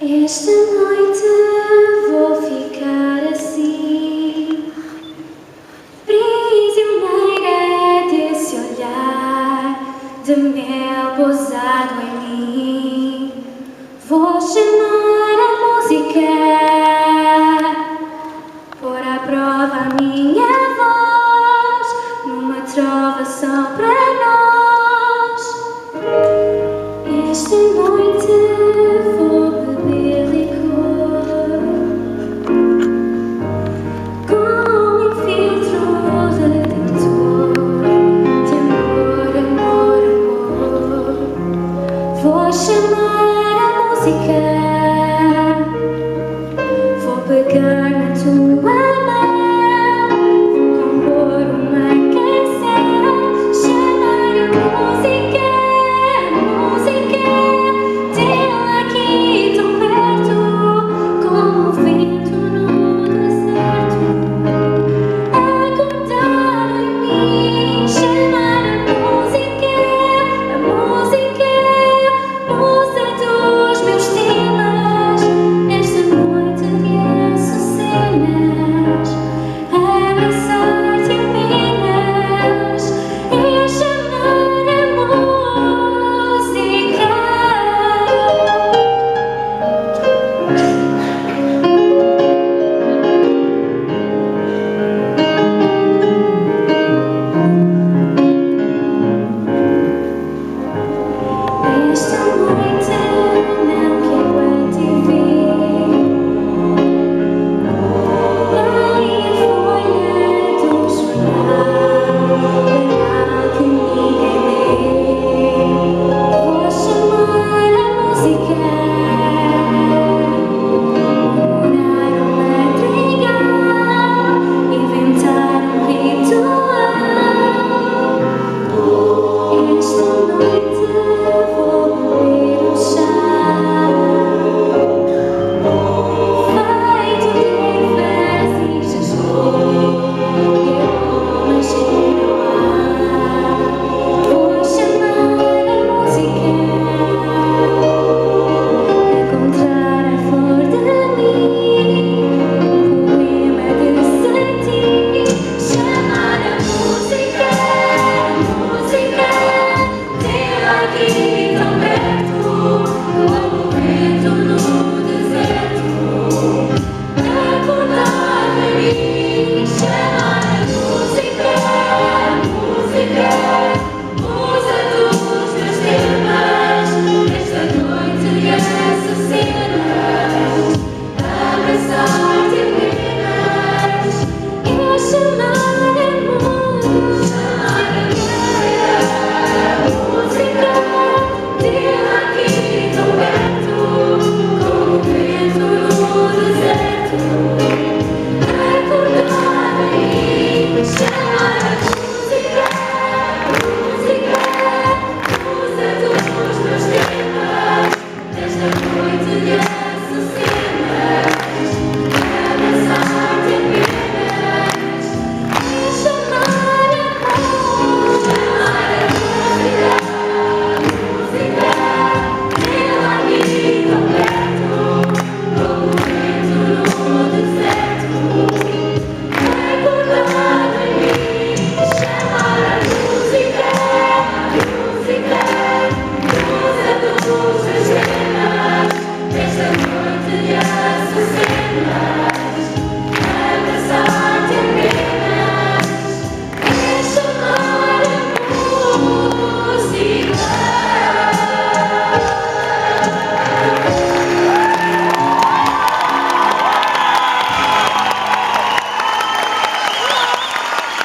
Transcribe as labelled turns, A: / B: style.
A: Esta noite vou ficar assim, prisioneira desse olhar de mel pousado em mim. Vou chamar a música, pôr à prova a minha voz, numa trova só para nós. Esta noite vou beber licor com um filtro redentor de amor, amor, amor. Vou chamar a música, vou pegar na tua mão, vou compor uma canção, chamar a música, tê-la aqui tão perto, como o vento no deserto, acordar em mim, chamar a música, musa dos meus temas, esta noite de açucenas, abraçar-te apenas e chamar a música. Esta noite